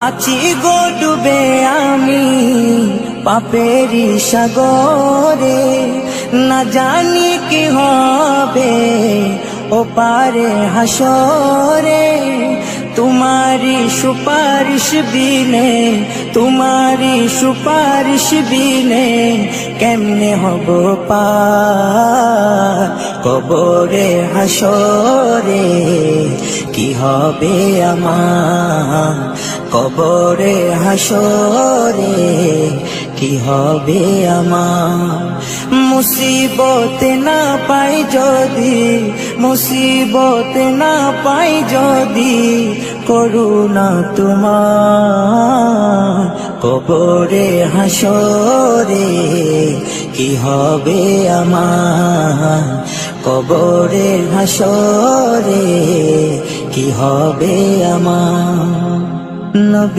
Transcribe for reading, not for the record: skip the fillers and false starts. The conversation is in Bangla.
আছি গো ডুবে আমি পাপেরি সাগরে, না জানি কি হবে ও পারে হাসরে। তোমারি সুপারিশ বিনে, তোমারি সুপারিশ বিনে কেমনে হব পার কবরে হাসরে। কি হবে আমার কবরে হাসরে, কি হবে আমার। মুসিবতে না পাই যদি, মুসিবতে না পাই যদি করুণা তোমার কবরে হাসরে। কি হবে আমার কবরে হাসরে, কি হবে আমার।